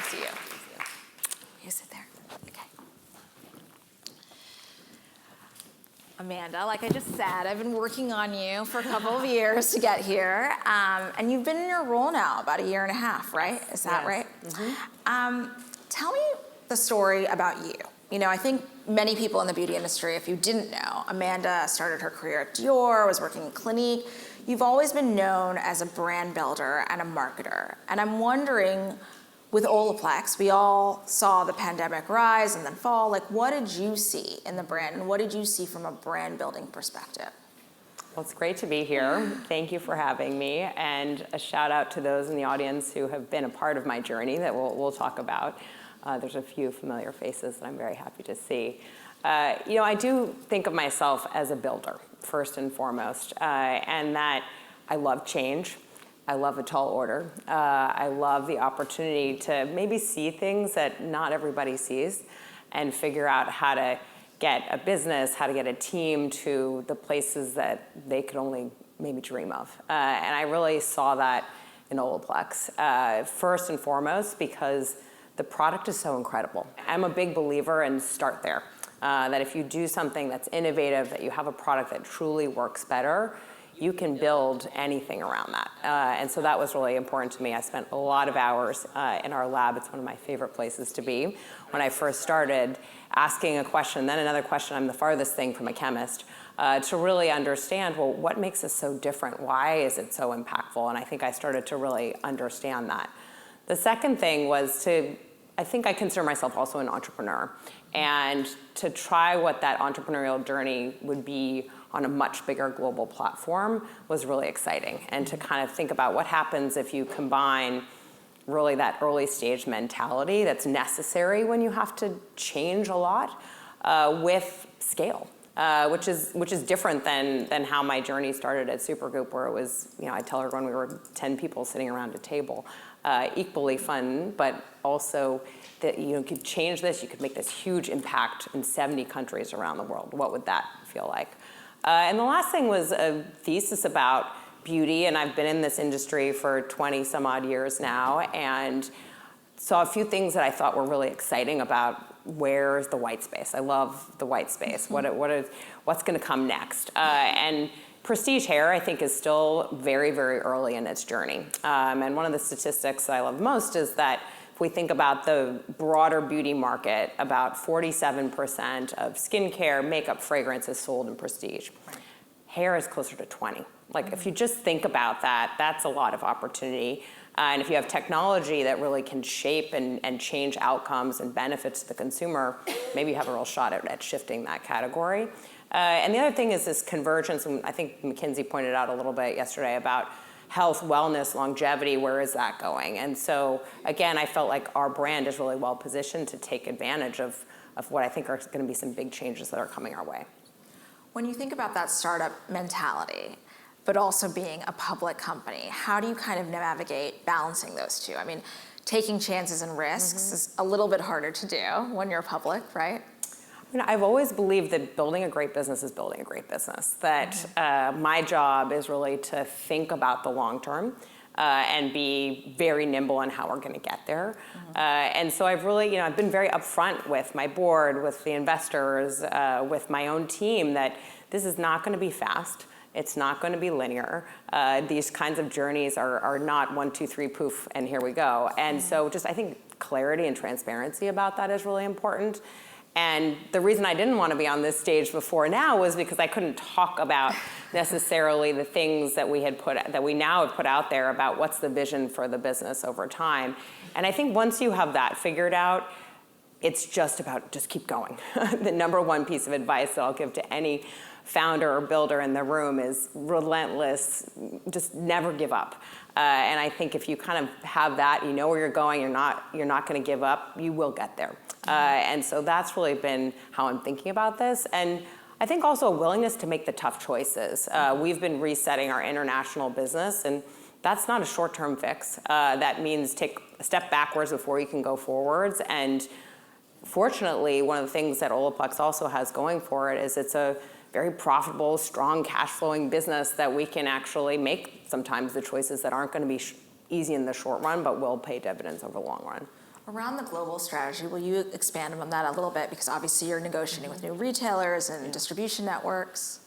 next to you. You sit there. Okay. Amanda, like I just said, I've been working on you for a couple of years to get here. And you've been in your role now about 1.5 years, right? Is that right? Mm-hmm. Tell me the story about you. You know, I think many people in the beauty industry, if you didn't know, Amanda started her career at Dior, was working in Clinique. You've always been known as a brand builder and a marketer. And I'm wondering, with Olaplex, we all saw the pandemic rise and then fall. Like, what did you see in the brand, and what did you see from a brand building perspective? Well, it's great to be here. Thank you for having me, and a shout out to those in the audience who have been a part of my journey that we'll talk about. There's a few familiar faces that I'm very happy to see. You know, I do think of myself as a builder, first and foremost, and that I love change. I love a tall order. I love the opportunity to maybe see things that not everybody sees and figure out how to get a business, how to get a team to the places that they could only maybe dream of. And I really saw that in Olaplex, first and foremost, because the product is so incredible. I'm a big believer in start there, that if you do something that's innovative, that you have a product that truly works better, you can build anything around that. And so that was really important to me. I spent a lot of hours in our lab. It's one of my favorite places to be. When I first started, asking a question, then another question, I'm the farthest thing from a chemist, to really understand, well, what makes us so different? Why is it so impactful? And I think I started to really understand that. The second thing was I think I consider myself also an entrepreneur, and to try what that entrepreneurial journey would be on a much bigger global platform was really exciting. And to kind of think about what happens if you combine really that early stage mentality that's necessary when you have to change a lot with scale, which is different than how my journey started at Supergoop, where it was, you know, I tell everyone we were 10 people sitting around a table. Equally fun, but also that you could change this, you could make this huge impact in 70 countries around the world. What would that feel like? And the last thing was a thesis about beauty, and I've been in this industry for 20 some odd years now, and saw a few things that I thought were really exciting about where's the white space. I love the white space. What's going to come next? And prestige hair, I think, is still very, very early in its journey. And one of the statistics that I love most is that if we think about the broader beauty market, about 47% of skincare, makeup, fragrance is sold in prestige. Right. Hair is closer to 20. Like, if you just think about that, that's a lot of opportunity. And if you have technology that really can shape and change outcomes and benefits to the consumer, maybe you have a real shot at shifting that category. And the other thing is this convergence, and I think McKinsey pointed out a little bit yesterday about health, wellness, longevity, where is that going? And so, again, I felt like our brand is really well positioned to take advantage of what I think are going to be some big changes that are coming our way. When you think about that startup mentality, but also being a public company, how do you kind of navigate balancing those two? I mean, taking chances and risks is a little bit harder to do when you're public, right? You know, I've always believed that building a great business is building a great business, that my job is really to think about the long term and be very nimble in how we're going to get there. And so I've really, you know, I've been very upfront with my board, with the investors, with my own team, that this is not going to be fast. It's not going to be linear. These kinds of journeys are not 1, 2, 3, poof, and here we go. And so just I think clarity and transparency about that is really important. And the reason I didn't want to be on this stage before now was because I couldn't talk about necessarily the things that we now have put out there about what's the vision for the business over time. And I think once you have that figured out, it's just about just keep going. The number one piece of advice that I'll give to any founder or builder in the room is relentless, just never give up. And I think if you kind of have that, you know where you're going, you're not going to give up, you will get there. And so that's really been how I'm thinking about this. And I think also a willingness to make the tough choices. We've been resetting our international business, and that's not a short-term fix. That means take a step backwards before you can go forwards. And fortunately, one of the things that Olaplex also has going for it is it's a very profitable, strong, cash-flowing business that we can actually make sometimes the choices that aren't going to be easy in the short run, but will pay dividends over the long run. Around the global strategy, will you expand on that a little bit? Because obviously you're negotiating with new retailers and distribution networks.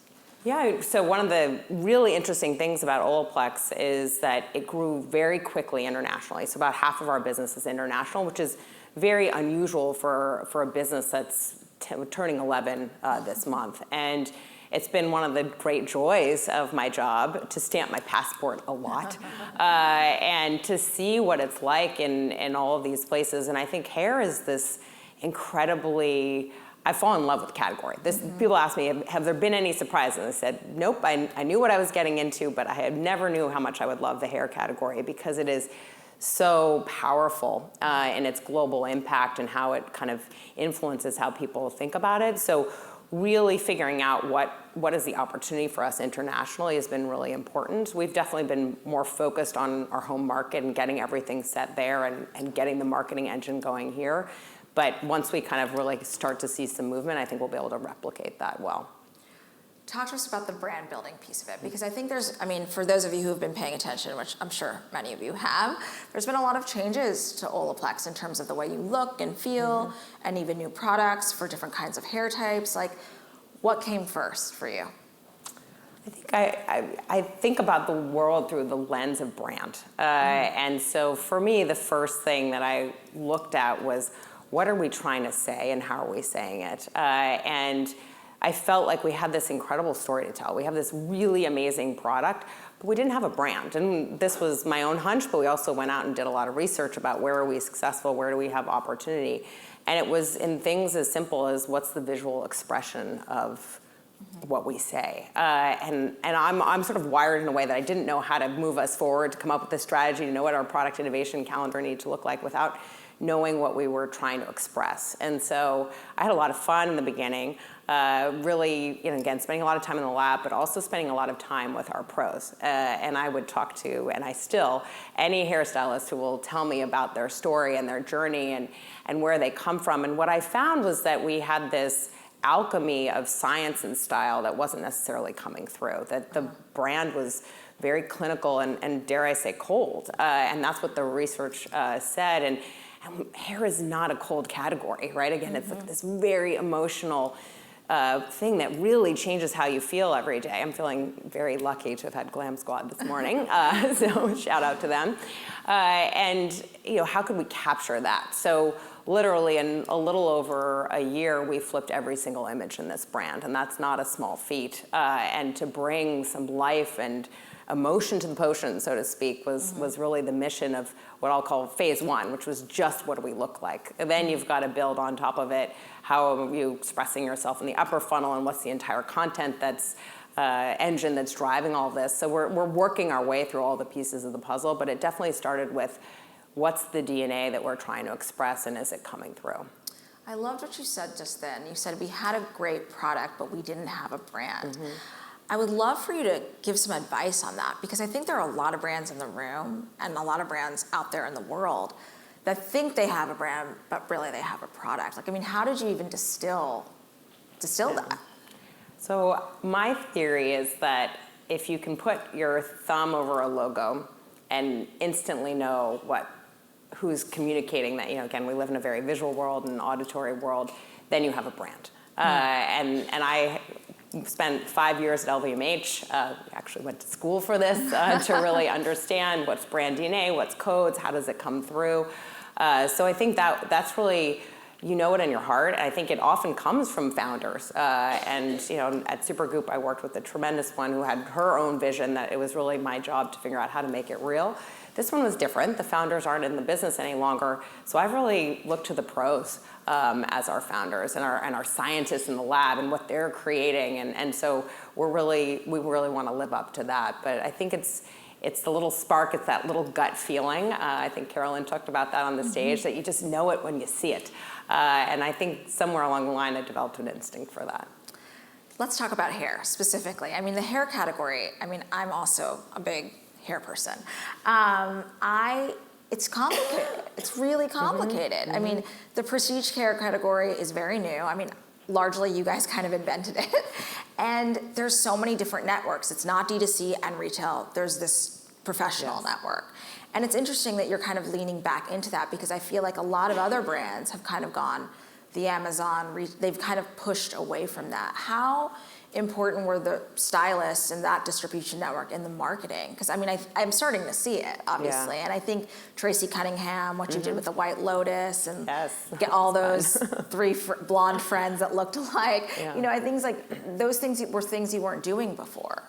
Yeah, so one of the really interesting things about Olaplex is that it grew very quickly internationally. So about half of our business is international, which is very unusual for a business that's turning 11 this month. And it's been one of the great joys of my job to stamp my passport a lot and to see what it's like in all of these places. And I think hair is this incredibly, I fall in love with the category. People ask me, have there been any surprises? I said, nope, I knew what I was getting into, but I had never knew how much I would love the hair category because it is so powerful in its global impact and how it kind of influences how people think about it. So really figuring out what is the opportunity for us internationally has been really important. We've definitely been more focused on our home market and getting everything set there and getting the marketing engine going here. But once we kind of really start to see some movement, I think we'll be able to replicate that well. Talk to us about the brand building piece of it, because I think for those of you who have been paying attention, which I'm sure many of you have, there's been a lot of changes to Olaplex in terms of the way you look and feel, and even new products for different kinds of hair types. Like, what came first for you? I think I think about the world through the lens of brand. And so for me, the first thing that I looked at was, what are we trying to say and how are we saying it? And I felt like we had this incredible story to tell. We have this really amazing product, but we didn't have a brand. And this was my own hunch, but we also went out and did a lot of research about where are we successful, where do we have opportunity. And it was in things as simple as what's the visual expression of what we say. And I'm sort of wired in a way that I didn't know how to move us forward, to come up with this strategy, to know what our product innovation calendar needed to look like without knowing what we were trying to express. And so I had a lot of fun in the beginning, really, again, spending a lot of time in the lab, but also spending a lot of time with our pros. And I would talk to, and I still, any hairstylist who will tell me about their story and their journey and where they come from. And what I found was that we had this alchemy of science and style that wasn't necessarily coming through, that the brand was very clinical and dare I say cold. And that's what the research said. And hair is not a cold category, right? Again, it's like this very emotional thing that really changes how you feel every day. I'm feeling very lucky to have had Glam Squad this morning, so shout out to them. And how could we capture that? So literally in a little over a year, we flipped every single image in this brand, and that's not a small feat. And to bring some life and emotion to the potion, so to speak, was really the mission of what I'll call phase one, which was just what do we look like. And then you've got to build on top of it, how are you expressing yourself in the upper funnel and what's the entire content that's engine that's driving all this. So we're working our way through all the pieces of the puzzle, but it definitely started with what's the DNA that we're trying to express and is it coming through? I loved what you said just then. You said we had a great product, but we didn't have a brand. I would love for you to give some advice on that, because I think there are a lot of brands in the room and a lot of brands out there in the world that think they have a brand, but really they have a product. Like, how did you even distill that? So my theory is that if you can put your thumb over a logo and instantly know who's communicating that, again, we live in a very visual world and an auditory world, then you have a brand. And I spent 5 years at LVMH, actually went to school for this to really understand what's brand DNA, what's codes, how does it come through. So I think that's really, it in your heart. I think it often comes from founders. And at Supergoop, I worked with a tremendous one who had her own vision that it was really my job to figure out how to make it real. This one was different. The founders aren't in the business any longer. So I've really looked to the pros as our founders and our scientists in the lab and what they're creating. And so we really want to live up to that. But I think it's the little spark, it's that little gut feeling. I think Carolyn talked about that on the stage, that you just know it when you see it. And I think somewhere along the line I developed an instinct for that. Let's talk about hair specifically. The hair category, I'm also a big hair person. It's complicated. It's really complicated. The prestige hair category is very new. Largely you guys kind of invented it. And there's so many different networks. It's not D2C and retail. There's this professional Yes. network. And it's interesting that you're kind of leaning back into that, because I feel like a lot of other brands have kind of gone the Amazon, they've kind of pushed away from that. How important were the stylists and that distribution network in the marketing? Because I mean, I'm starting to see it, obviously. Yeah. And I think Tracy Cunningham, what you did with the White Lotus, and Yes, get all that's those three blonde friends that looked alike. Yeah. You know, I think like those things were things you weren't doing before.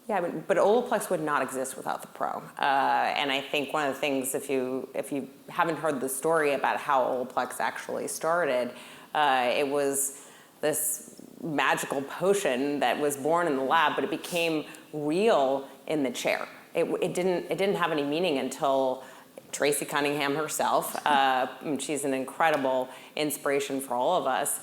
Yeah, but Olaplex would not exist without the pro. And I think one of the things, if you haven't heard the story about how Olaplex actually started, it was this magical potion that was born in the lab, but it became real in the chair. It didn't have any meaning until Tracy Cunningham herself, and she's an incredible inspiration for all of us,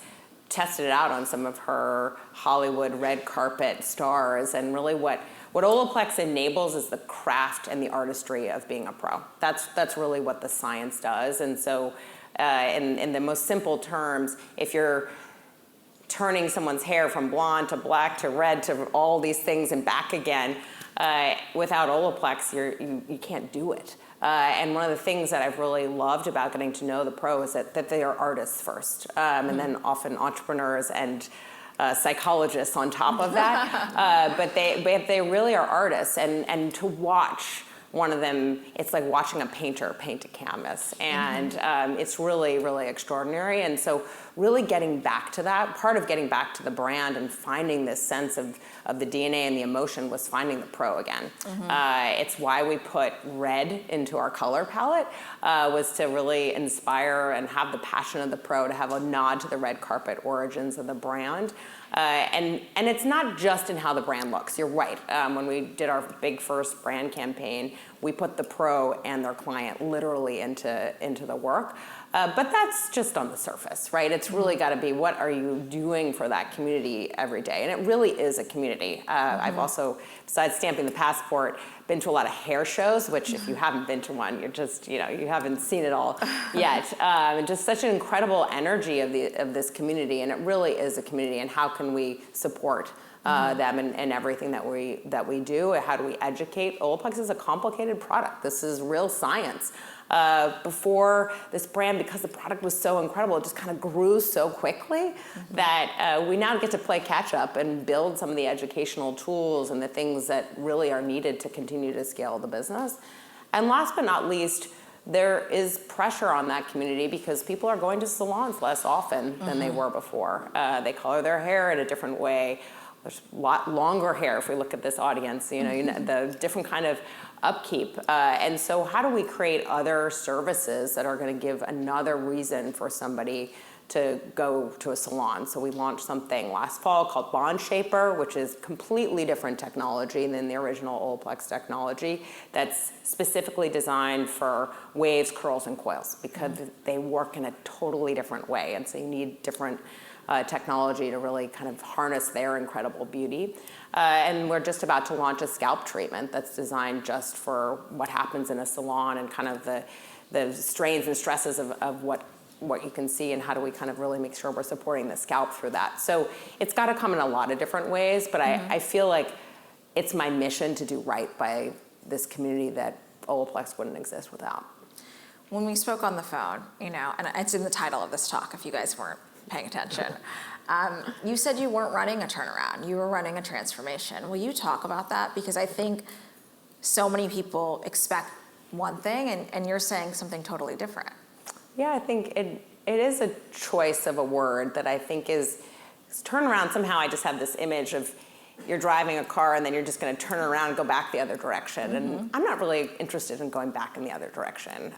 tested it out on some of her Hollywood red carpet stars, and really what Olaplex enables is the craft and the artistry of being a pro. That's really what the science does. And so in the most simple terms, if you're turning someone's hair from blonde to black to red to all these things and back again, without Olaplex, you can't do it. And one of the things that I've really loved about getting to know the pro is that they are artists first, and then often entrepreneurs and psychologists on top of that. But they really are artists, and to watch one of them, it's like watching a painter paint a canvas, and it's really, really extraordinary. And so really getting back to that, part of getting back to the brand and finding this sense of the DNA and the emotion was finding the pro again. It's why we put red into our color palette, was to really inspire and have the passion of the pro, to have a nod to the red carpet origins of the brand. And it's not just in how the brand looks. You're right. When we did our big first brand campaign, we put the pro and their client literally into the work. But that's just on the surface, right? It's really got to be, what are you doing for that community every day? And it really is a community. I've also, besides stamping the passport, been to a lot of hair shows, which if you haven't been to one, you're just, you haven't seen it all yet. And just such an incredible energy of this community. And it really is a community. And how can we support them and everything that we do? How do we educate? Olaplex is a complicated product. This is real science. Before this brand, because the product was so incredible, it just kind of grew so quickly that we now get to play catch up and build some of the educational tools and the things that really are needed to continue to scale the business. And last but not least, there is pressure on that community because people are going to salons less often than they were before. They color their hair in a different way. There's a lot longer hair if we look at this audience, the different kind of upkeep. And so how do we create other services that are going to give another reason for somebody to go to a salon? So we launched something last fall called Bond Shaper, which is completely different technology than the original Olaplex technology, that's specifically designed for waves, curls, and coils, because they work in a totally different way. And so you need different technology to really kind of harness their incredible beauty. And we're just about to launch a scalp treatment that's designed just for what happens in a salon and kind of the strains and stresses of what you can see, and how do we kind of really make sure we're supporting the scalp through that. So it's got to come in a lot of different ways, but I feel like it's my mission to do right by this community that Olaplex wouldn't exist without. When we spoke on the phone, and it's in the title of this talk if you guys weren't paying attention, you said you weren't running a turnaround, you were running a transformation. Will you talk about that? Because I think so many people expect one thing and you're saying something totally different. Yeah, I think it is a choice of a word that I think is turnaround. Somehow I just have this image of you're driving a car and then you're just going to turn around and go back the other direction. And I'm not really interested in going back in the other direction.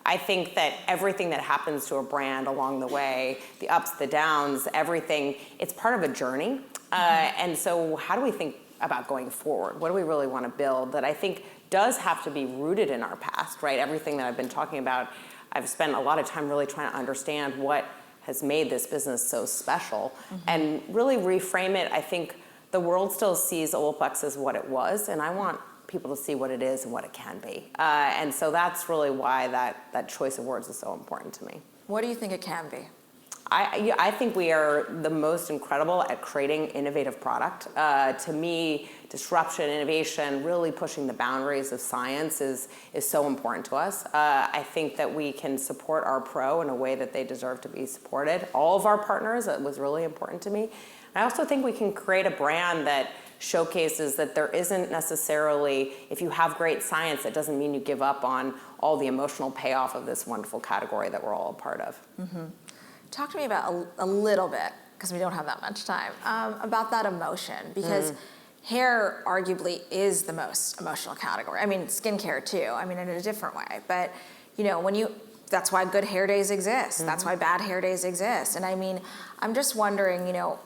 I think that everything that happens to a brand along the way, the ups, the downs, everything, it's part of a journey. And so how do we think about going forward? What do we really want to build that I think does have to be rooted in our past, right? Everything that I've been talking about, I've spent a lot of time really trying to understand what has made this business so special and really reframe it. I think the world still sees Olaplex as what it was, and I want people to see what it is and what it can be. And so that's really why that choice of words is so important to me. What do you think it can be? I think we are the most incredible at creating innovative product. To me, disruption, innovation, really pushing the boundaries of science is so important to us. I think that we can support our pro in a way that they deserve to be supported. All of our partners, it was really important to me. I also think we can create a brand that showcases that there isn't necessarily, if you have great science, it doesn't mean you give up on all the emotional payoff of this wonderful category that we're all a part of. Mm-hmm. Talk to me about a little bit, because we don't have that much time, about that emotion, because hair arguably is the most emotional category. I mean, skincare too, I mean, in a different way. But, you know, that's why good hair days exist. That's why bad hair days exist. And I mean, I'm just wondering, you know,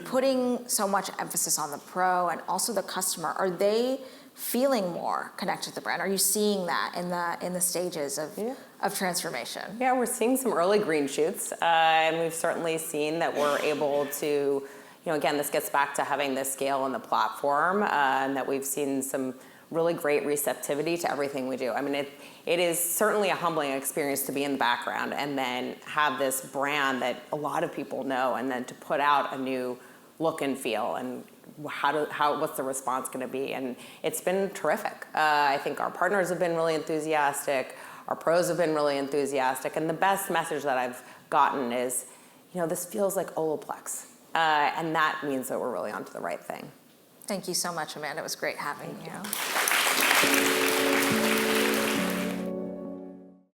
putting so much emphasis on the pro and also the customer, are they feeling more connected to the brand? Are you seeing that in the stages of transformation? Yeah, we're seeing some early green shoots, and we've certainly seen that we're able to, you know, again, this gets back to having the scale and the platform, and that we've seen some really great receptivity to everything we do. I mean, it is certainly a humbling experience to be in the background and then have this brand that a lot of people know, and then to put out a new look and feel, and what's the response going to be? And it's been terrific. I think our partners have been really enthusiastic. Our pros have been really enthusiastic. And the best message that I've gotten is, you know, this feels like Olaplex. And that means that we're really onto the right thing. Thank you so much, Amanda. It was great having you.